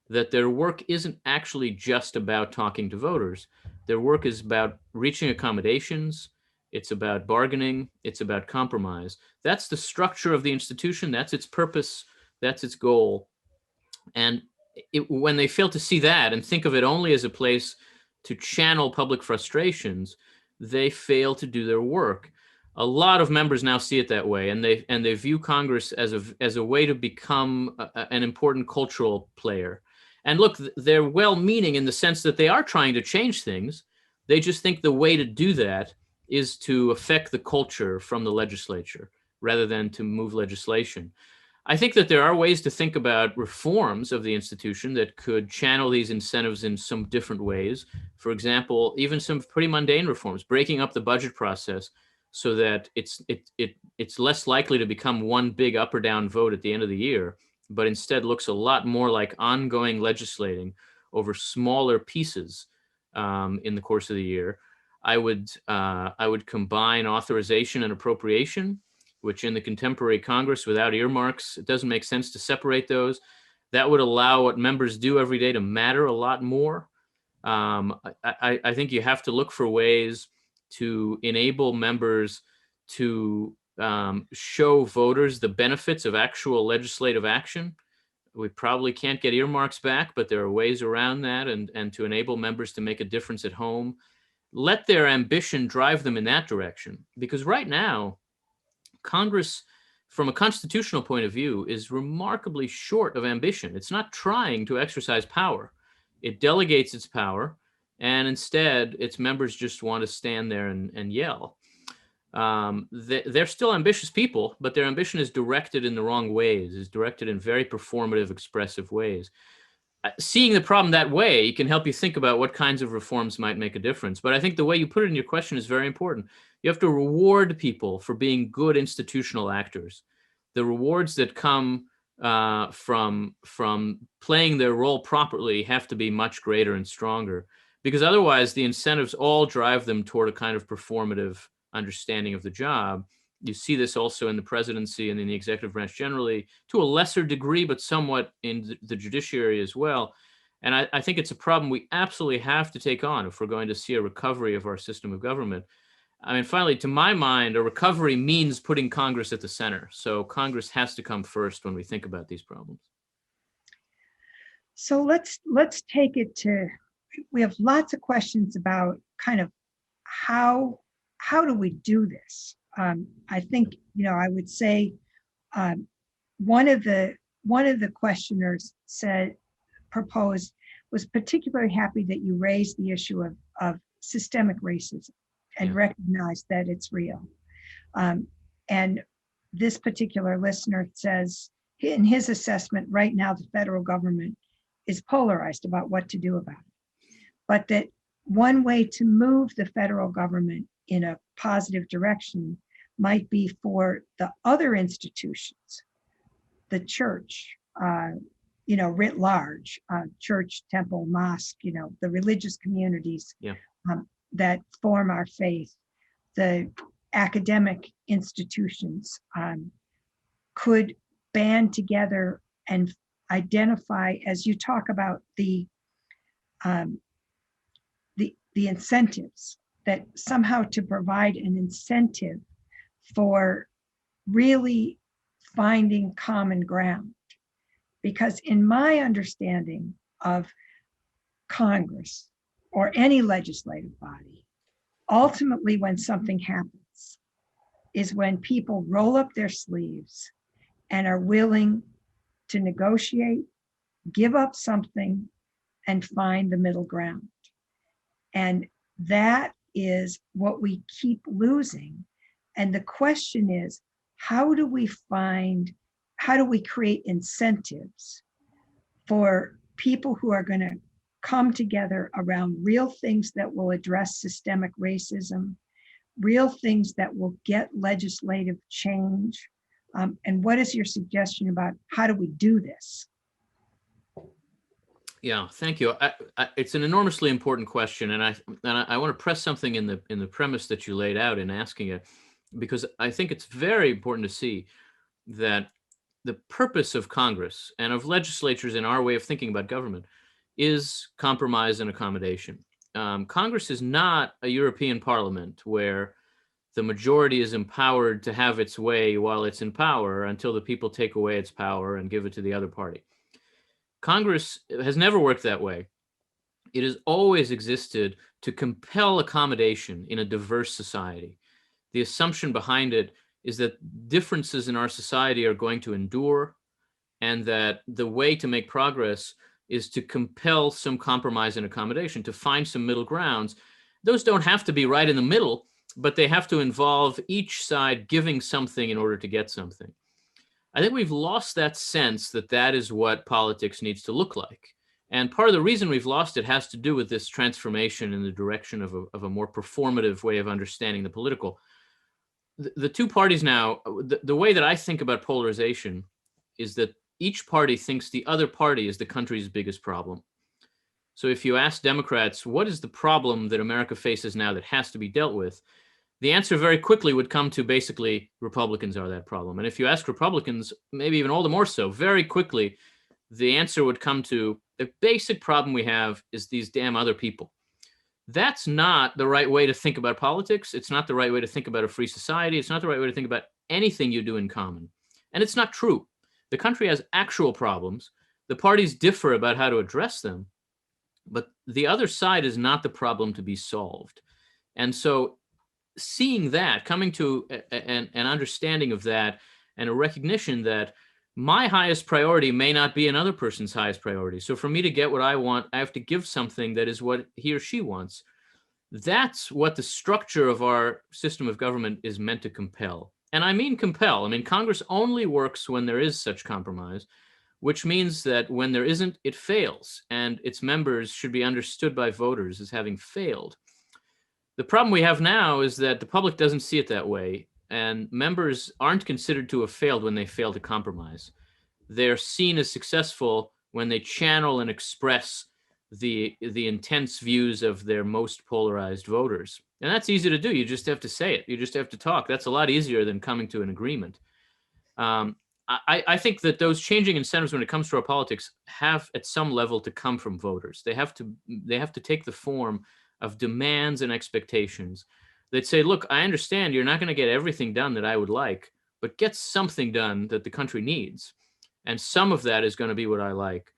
that their work isn't actually just about talking to voters. Their work is about reaching accommodations. It's about bargaining. It's about compromise. That's the structure of the institution. That's its purpose. That's its goal. And when they fail to see that and think of it only as a place to channel public frustrations, they fail to do their work. A lot of members now see it that way, and they view Congress as a way to become an important cultural player. And look, they're well-meaning in the sense that they are trying to change things. They just think the way to do that is to affect the culture from the legislature rather than to move legislation. I think that there are ways to think about reforms of the institution that could channel these incentives in some different ways. For example, even some pretty mundane reforms, breaking up the budget process so that it's less likely to become one big up or down vote at the end of the year, but instead looks a lot more like ongoing legislating over smaller pieces in the course of the year. I would combine authorization and appropriation, which in the contemporary Congress, without earmarks, it doesn't make sense to separate those. That would allow what members do every day to matter a lot more. I think you have to look for ways to enable members to show voters the benefits of actual legislative action. We probably can't get earmarks back, but there are ways around that, and to enable members to make a difference at home. let their ambition drive them in that direction. Because right now, Congress, from a constitutional point of view, is remarkably short of ambition. It's not trying to exercise power. It delegates its power, and instead, its members just want to stand there and yell. They're still ambitious people, but their ambition is directed in the wrong ways, is directed in very performative, expressive ways. Seeing the problem that way can help you think about what kinds of reforms might make a difference. But I think the way you put it in your question is very important. You have to reward people for being good institutional actors. The rewards that come from playing their role properly have to be much greater and stronger, because otherwise the incentives all drive them toward a kind of performative understanding of the job. You see this also in the presidency and in the executive branch generally, to a lesser degree, but somewhat in the judiciary as well. And I think it's a problem we absolutely have to take on if we're going to see a recovery of our system of government. I mean, finally, to my mind, a recovery means putting Congress at the center. So Congress has to come first when we think about these problems. So let's take it to, we have lots of questions about kind of how do we do this? I think, I would say one of the questioners proposed, was particularly happy that you raised the issue of systemic racism and recognized that it's real. And this particular listener says, in his assessment, right now the federal government is polarized about what to do about it, but that one way to move the federal government in a positive direction might be for the other institutions, the church, writ large, church, temple, mosque, the religious communities that form our faith, the academic institutions could band together and identify, as you talk about the incentives, that somehow to provide an incentive for really finding common ground. Because in my understanding of Congress or any legislative body, ultimately when something happens is when people roll up their sleeves and are willing to negotiate, give up something, and find the middle ground. And that is what we keep losing. And the question is, how do we create incentives for people who are going to come together around real things that will address systemic racism, real things that will get legislative change? And what is your suggestion about how do we do this? Yeah, thank you. It's an enormously important question, and I want to press something in the premise that you laid out in asking it, because I think it's very important to see that the purpose of Congress and of legislatures in our way of thinking about government is compromise and accommodation. Congress is not a European Parliament where the majority is empowered to have its way while it's in power until the people take away its power and give it to the other party. Congress has never worked that way. It has always existed to compel accommodation in a diverse society. The assumption behind it is that differences in our society are going to endure, and that the way to make progress is to compel some compromise and accommodation, to find some middle grounds. Those don't have to be right in the middle, but they have to involve each side giving something in order to get something. I think we've lost that sense that that is what politics needs to look like. And part of the reason we've lost it has to do with this transformation in the direction of a more performative way of understanding the political. The two parties now, the way that I think about polarization is that each party thinks the other party is the country's biggest problem. So if you ask Democrats, what is the problem that America faces now that has to be dealt with? The answer very quickly would come to basically Republicans are that problem. And if you ask Republicans, maybe even all the more so, very quickly, the answer would come to the basic problem we have is these damn other people. That's not the right way to think about politics. It's not the right way to think about a free society. It's not the right way to think about anything you do in common. And it's not true. The country has actual problems. The parties differ about how to address them. But the other side is not the problem to be solved. And so seeing that, coming to an understanding of that, and a recognition that my highest priority may not be another person's highest priority. So for me to get what I want, I have to give something that is what he or she wants. That's what the structure of our system of government is meant to compel. And I mean compel. I mean, Congress only works when there is such compromise, which means that when there isn't, it fails, and its members should be understood by voters as having failed. The problem we have now is that the public doesn't see it that way, and members aren't considered to have failed when they fail to compromise. They're seen as successful when they channel and express the intense views of their most polarized voters. And that's easy to do. You just have to say it. You just have to talk. That's a lot easier than coming to an agreement. I think that those changing incentives when it comes to our politics have at some level to come from voters. They have to take the form of demands and expectations. They'd say, look, I understand you're not going to get everything done that I would like, but get something done that the country needs. And some of that is going to be what I like.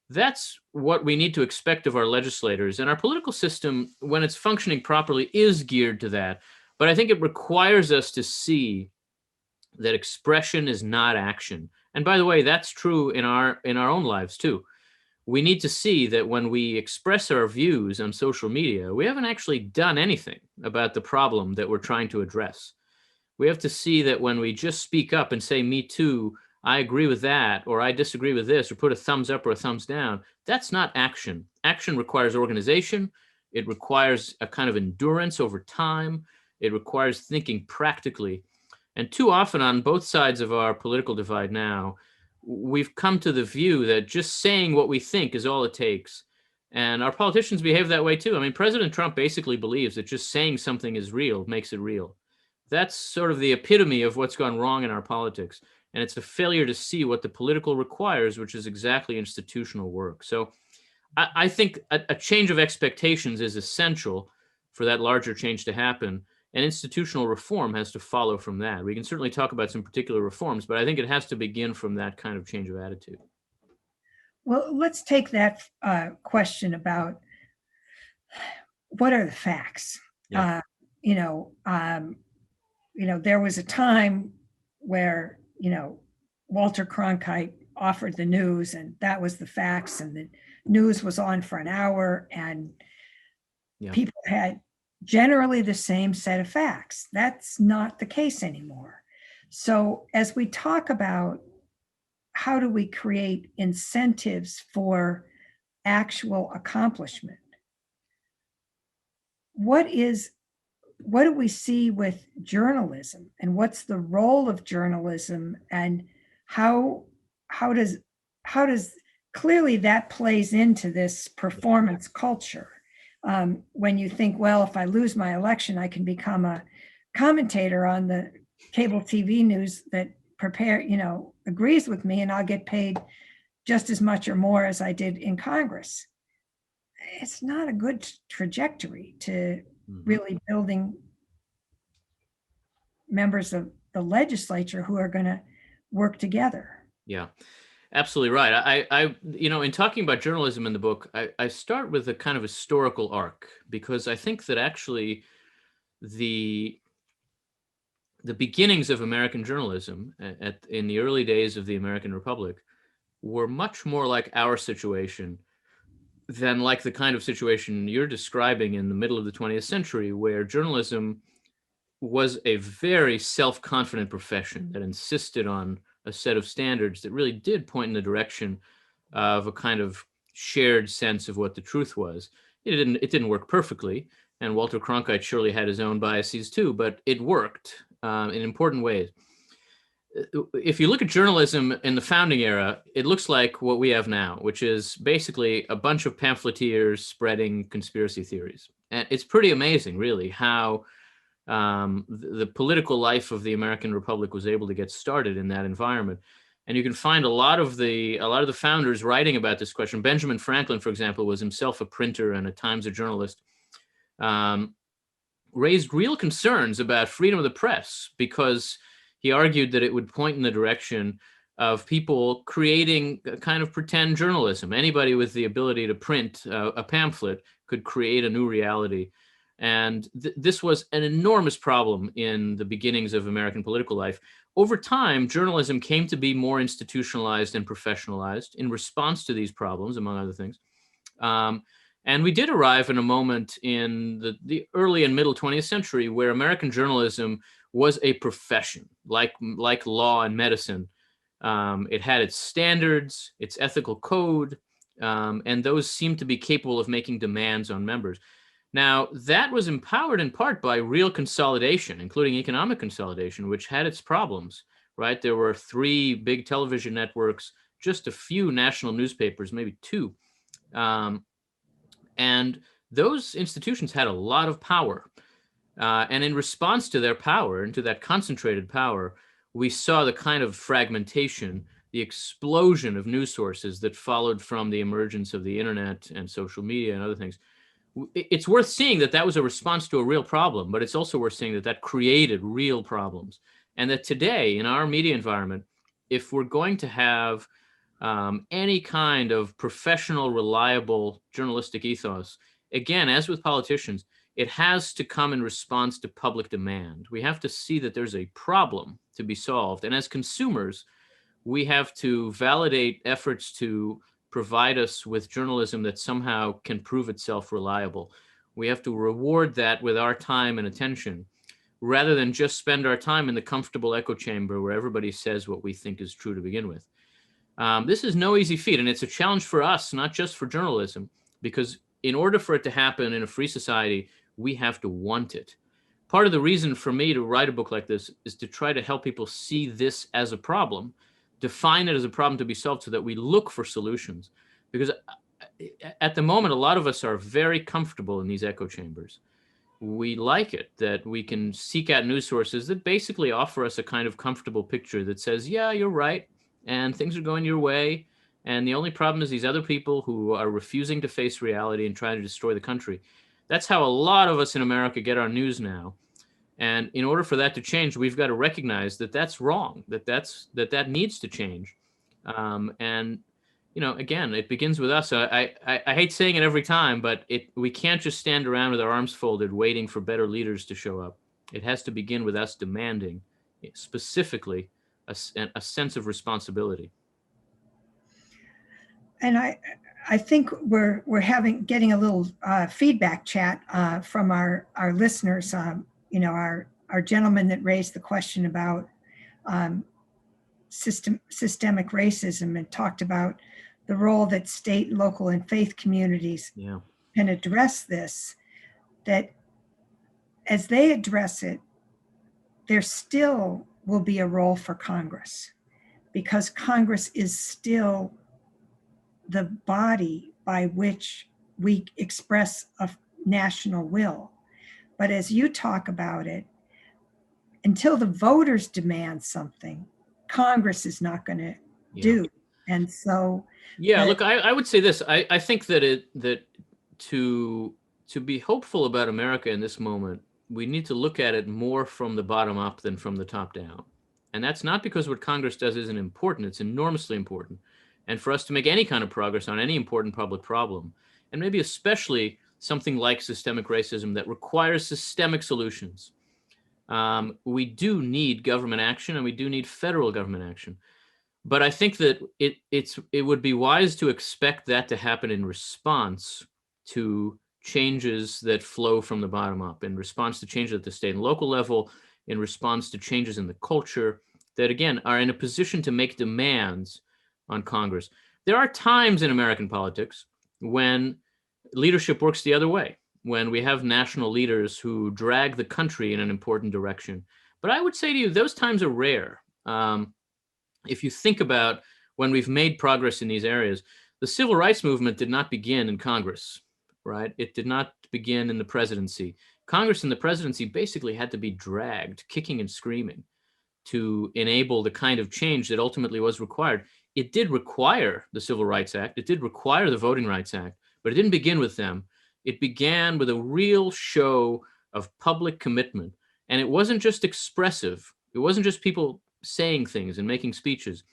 That's what we need to expect of our legislators. And our political system, when it's functioning properly, is geared to that. But I think it requires us to see that expression is not action. And by the way, that's true in our own lives too. We need to see that when we express our views on social media, we haven't actually done anything about the problem that we're trying to address. We have to see that when we just speak up and say, me too, I agree with that, or I disagree with this, or put a thumbs up or a thumbs down, that's not action. Action requires organization. It requires a kind of endurance over time. It requires thinking practically. And too often on both sides of our political divide now, we've come to the view that just saying what we think is all it takes. And our politicians behave that way too. I mean, President Trump basically believes that just saying something is real makes it real. That's sort of the epitome of what's gone wrong in our politics. And it's a failure to see what the political requires, which is exactly institutional work. So I think a change of expectations is essential for that larger change to happen. And institutional reform has to follow from that. We can certainly talk about some particular reforms, but I think it has to begin from that kind of change of attitude. Well, let's take that question about what are the facts. Yeah. There was a time where Walter Cronkite offered the news, and that was the facts, and the news was on for an hour, and people had generally the same set of facts. That's not the case anymore. So as we talk about how do we create incentives for actual accomplishment, what do we see with journalism, and what's the role of journalism, and how does clearly that plays into this performance culture? When you think, well, if I lose my election, I can become a commentator on the cable TV news that agrees with me, and I'll get paid just as much or more as I did in Congress. It's not a good trajectory to really building members of the legislature who are going to work together. Yeah, absolutely right. I in talking about journalism in the book, I start with a kind of historical arc, because I think that actually the beginnings of American journalism in the early days of the American Republic were much more like our situation than like the kind of situation you're describing in the middle of the 20th century, where journalism was a very self-confident profession that insisted on a set of standards that really did point in the direction of a kind of shared sense of what the truth was. It didn't work perfectly, and Walter Cronkite surely had his own biases too, but it worked in important ways. If you look at journalism in the founding era, it looks like what we have now, which is basically a bunch of pamphleteers spreading conspiracy theories. And it's pretty amazing, really, how the political life of the American Republic was able to get started in that environment. And you can find a lot of the founders writing about this question. Benjamin Franklin, for example, was himself a printer and at times a journalist, raised real concerns about freedom of the press, because he argued that it would point in the direction of people creating a kind of pretend journalism. Anybody with the ability to print a pamphlet could create a new reality. And this was an enormous problem in the beginnings of American political life. Over time, journalism came to be more institutionalized and professionalized in response to these problems, among other things. And we did arrive in a moment in the early and middle 20th century where American journalism was a profession, like law and medicine. It had its standards, its ethical code, and those seemed to be capable of making demands on members. Now, that was empowered in part by real consolidation, including economic consolidation, which had its problems, right? There were 3 big television networks, just a few national newspapers, maybe 2. And those institutions had a lot of power. And in response to their power and to that concentrated power, we saw the kind of fragmentation, the explosion of news sources that followed from the emergence of the internet and social media and other things. It's worth seeing that that was a response to a real problem, but it's also worth seeing that that created real problems. And that today in our media environment, if we're going to have any kind of professional, reliable journalistic ethos, again, as with politicians, it has to come in response to public demand. We have to see that there's a problem to be solved. And as consumers, we have to validate efforts to provide us with journalism that somehow can prove itself reliable. We have to reward that with our time and attention, rather than just spend our time in the comfortable echo chamber where everybody says what we think is true to begin with. This is no easy feat, and it's a challenge for us, not just for journalism, because in order for it to happen in a free society, we have to want it. Part of the reason for me to write a book like this is to try to help people see this as a problem, define it as a problem to be solved so that we look for solutions. Because at the moment, a lot of us are very comfortable in these echo chambers. We like it that we can seek out news sources that basically offer us a kind of comfortable picture that says, yeah, you're right, and things are going your way. And the only problem is these other people who are refusing to face reality and trying to destroy the country. That's how a lot of us in America get our news now. And in order for that to change, we've got to recognize that that's wrong, that needs to change. And, you know, again, it begins with us. I hate saying it every time, but we can't just stand around with our arms folded waiting for better leaders to show up. It has to begin with us demanding specifically a sense of responsibility. And I think we're getting a little feedback chat from our listeners. You know, our gentleman that raised the question about systemic racism and talked about the role that state, local, and faith communities can address this, that as they address it, there still will be a role for Congress, because Congress is still the body by which we express a national will. But as you talk about it, until the voters demand something, Congress is not going to do. And so, look, I would say this. I think that to be hopeful about America in this moment, we need to look at it more from the bottom up than from the top down. And that's not because what Congress does isn't important. It's enormously important. And for us to make any kind of progress on any important public problem, and maybe especially something like systemic racism that requires systemic solutions, we do need government action, and we do need federal government action. But I think that it would be wise to expect that to happen in response to changes that flow from the bottom up, in response to changes at the state and local level, in response to changes in the culture that, again, are in a position to make demands on Congress. There are times in American politics when leadership works the other way, when we have national leaders who drag the country in an important direction. But I would say to you, those times are rare. If you think about when we've made progress in these areas, the civil rights movement did not begin in Congress, right? It did not begin in the presidency. Congress and the presidency basically had to be dragged, kicking and screaming, to enable the kind of change that ultimately was required. It did require the Civil Rights Act. It did require the Voting Rights Act, but it didn't begin with them. It began with a real show of public commitment. And it wasn't just expressive. It wasn't just people saying things and making speeches.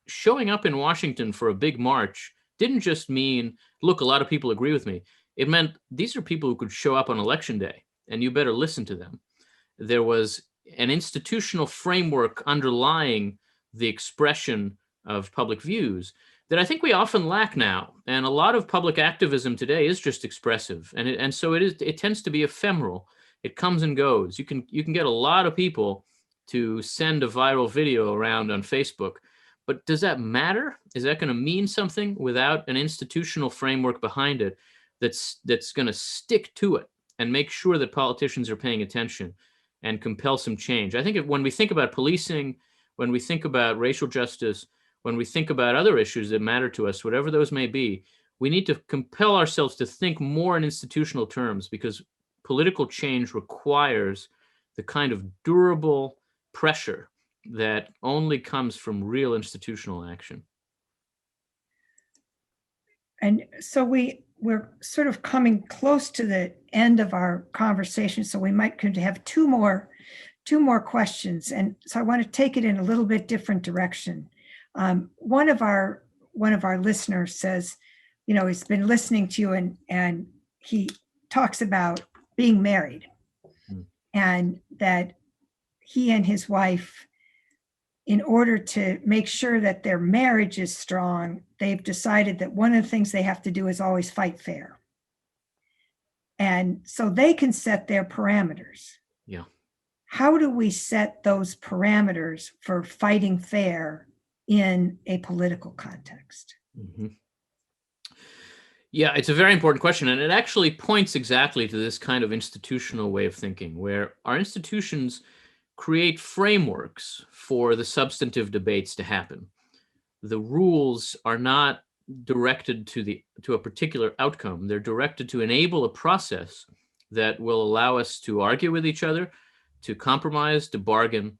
Showing up in Washington for a big march didn't just mean, look, a lot of people agree with me. It meant these are people who could show up on election day, and you better listen to them. There was an institutional framework underlying the expression of public views that I think we often lack now. And a lot of public activism today is just expressive, and so it tends to be ephemeral. It comes and goes. You can get a lot of people to send a viral video around on Facebook, but does that matter? Is that going to mean something without an institutional framework behind it that's going to stick to it and make sure that politicians are paying attention and compel some change? I think when we think about policing, when we think about racial justice, when we think about other issues that matter to us, whatever those may be, we need to compel ourselves to think more in institutional terms, because political change requires the kind of durable pressure that only comes from real institutional action. And so we're sort of coming close to the end of our conversation, so we could have two more questions. And so I want to take it in a little bit different direction. One of our listeners says, he's been listening to you, and he talks about being married, and that he and his wife, in order to make sure that their marriage is strong, they've decided that one of the things they have to do is always fight fair. And so they can set their parameters. Yeah. How do we set those parameters for fighting fair in a political context? Mm-hmm. Yeah, it's a very important question. And it actually points exactly to this kind of institutional way of thinking, where our institutions create frameworks for the substantive debates to happen. The rules are not directed to a particular outcome. They're directed to enable a process that will allow us to argue with each other, to compromise, to bargain.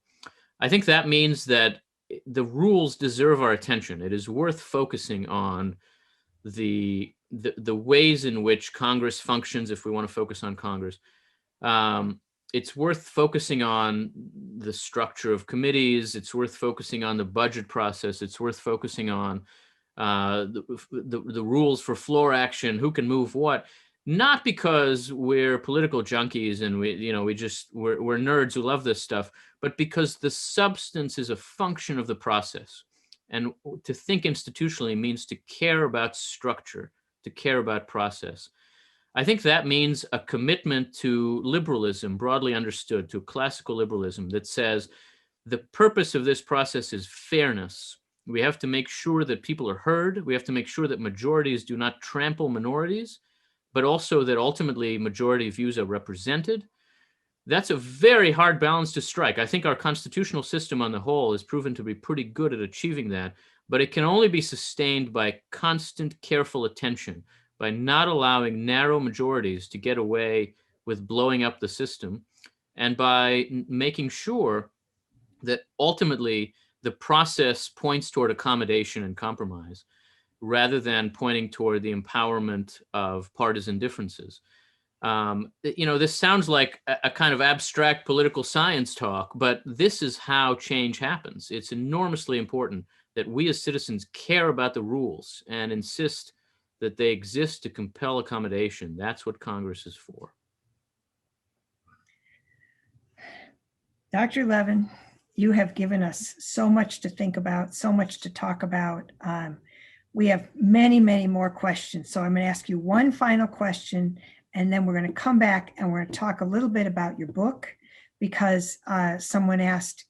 I think that means that the rules deserve our attention. It is worth focusing on the ways in which Congress functions, if we want to focus on Congress. It's worth focusing on the structure of committees. It's worth focusing on the budget process. It's worth focusing on the rules for floor action, who can move what. Not because we're political junkies and we're nerds who love this stuff, but because the substance is a function of the process. And to think institutionally means to care about structure, to care about process. I think that means a commitment to liberalism, broadly understood, to classical liberalism that says the purpose of this process is fairness. We have to make sure that people are heard. We have to make sure that majorities do not trample minorities, but also that ultimately majority views are represented. That's a very hard balance to strike. I think our constitutional system on the whole has proven to be pretty good at achieving that, but it can only be sustained by constant, careful attention, by not allowing narrow majorities to get away with blowing up the system, and by making sure that ultimately the process points toward accommodation and compromise, rather than pointing toward the empowerment of partisan differences. This sounds like a kind of abstract political science talk, but this is how change happens. It's enormously important that we as citizens care about the rules and insist that they exist to compel accommodation. That's what Congress is for. Dr. Levin, you have given us so much to think about, so much to talk about. We have many, many more questions. So I'm going to ask you one final question, and then we're going to come back and we're going to talk a little bit about your book, because someone asked,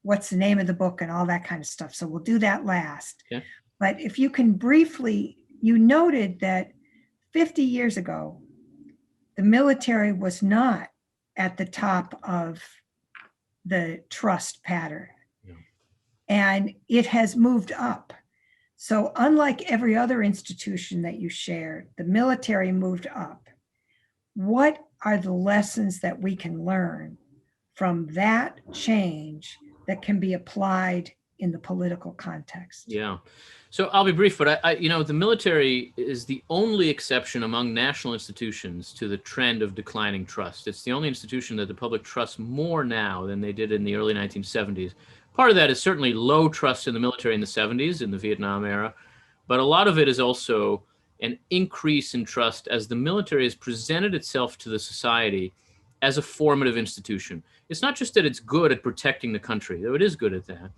what's the name of the book and all that kind of stuff. So we'll do that last. Yeah. But if you can briefly, you noted that 50 years ago, the military was not at the top of the trust pattern. Yeah. And it has moved up. So unlike every other institution that you shared, the military moved up. What are the lessons that we can learn from that change that can be applied in the political context? Yeah. So I'll be brief, but the military is the only exception among national institutions to the trend of declining trust. It's the only institution that the public trusts more now than they did in the early 1970s. Part of that is certainly low trust in the military in the 70s, in the Vietnam era, but a lot of it is also an increase in trust as the military has presented itself to the society as a formative institution. It's not just that it's good at protecting the country, though it is good at that.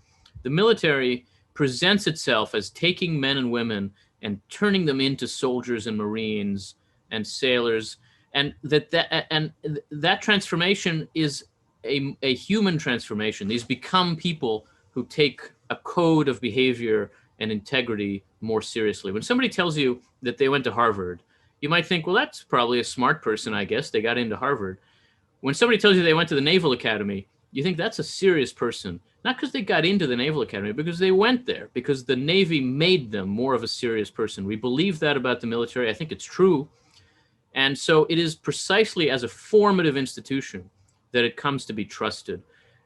The military presents itself as taking men and women and turning them into soldiers and Marines and sailors, and that transformation is a human transformation. These become people who take a code of behavior and integrity more seriously. When somebody tells you that they went to Harvard, you might think, well, that's probably a smart person, I guess. They got into Harvard. When somebody tells you they went to the Naval Academy, you think that's a serious person. Not because they got into the Naval Academy, because they went there, because the Navy made them more of a serious person. We believe that about the military. I think it's true. And so it is precisely as a formative institution that it comes to be trusted.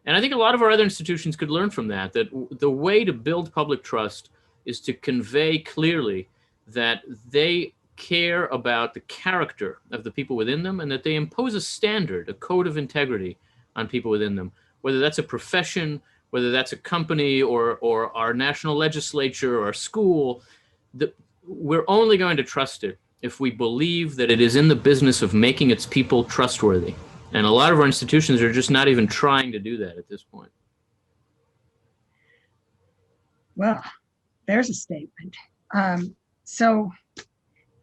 And I think a lot of our other institutions could learn from that, that the way to build public trust is to convey clearly that they care about the character of the people within them, and that they impose a standard, a code of integrity on people within them, whether that's a profession, whether that's a company or our national legislature or a school. We're only going to trust it if we believe that it is in the business of making its people trustworthy. And a lot of our institutions are just not even trying to do that at this point. Well, there's a statement. So,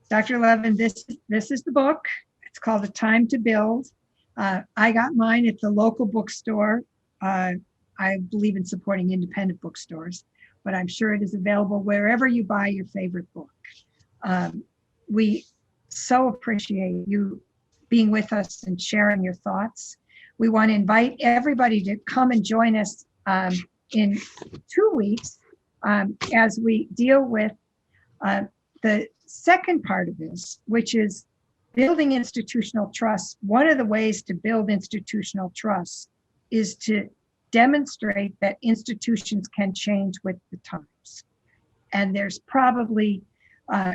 Dr. Levin, this is the book. It's called A Time to Build. I got mine at the local bookstore. I believe in supporting independent bookstores, but I'm sure it is available wherever you buy your favorite book. We so appreciate you being with us and sharing your thoughts. We want to invite everybody to come and join us in 2 weeks as we deal with the second part of this, which is building institutional trust. One of the ways to build institutional trust is to demonstrate that institutions can change with the times. And there's probably,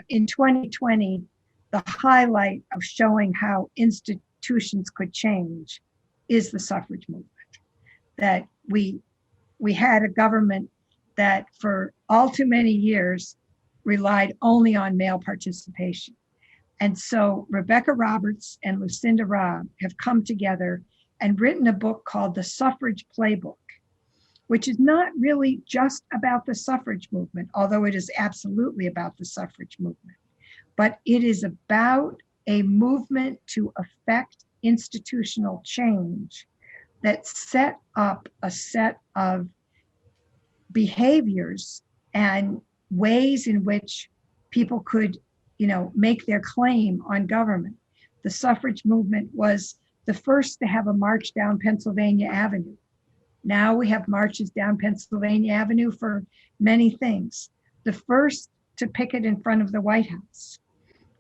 in 2020, the highlight of showing how institutions could change is the suffrage movement. That we had a government that for all too many years relied only on male participation. And so Rebecca Roberts and Lucinda Robb have come together and written a book called The Suffrage Playbook, which is not really just about the suffrage movement, although it is absolutely about the suffrage movement, but it is about a movement to effect institutional change that set up a set of behaviors and ways in which people could, make their claim on government. The suffrage movement was the first to have a march down Pennsylvania Avenue. Now we have marches down Pennsylvania Avenue for many things. The first to picket in front of the White House.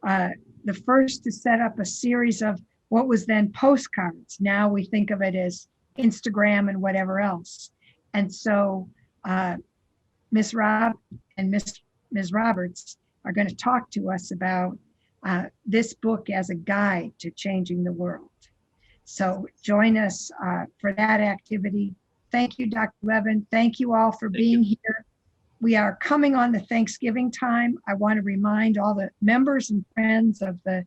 The first to set up a series of what was then postcards. Now we think of it as Instagram and whatever else. And so Ms. Robb and Ms. Roberts are going to talk to us about this book as a guide to changing the world. So join us for that activity. Thank you, Dr. Levin. Thank you all for being here. We are coming on the Thanksgiving time. I want to remind all the members and friends of the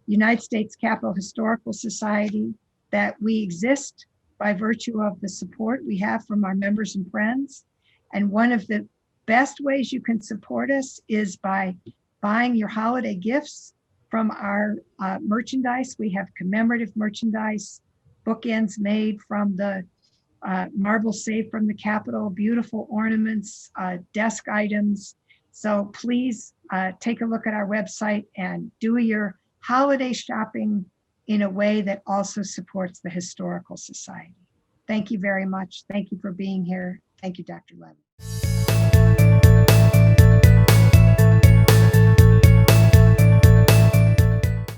United States Capitol Historical Society that we exist by virtue of the support we have from our members and friends. And one of the best ways you can support us is by buying your holiday gifts from our merchandise. We have commemorative merchandise, bookends made from the marble safe from the Capitol, beautiful ornaments, desk items. So please take a look at our website and do your holiday shopping in a way that also supports the Historical Society. Thank you very much. Thank you for being here. Thank you, Dr. Levin.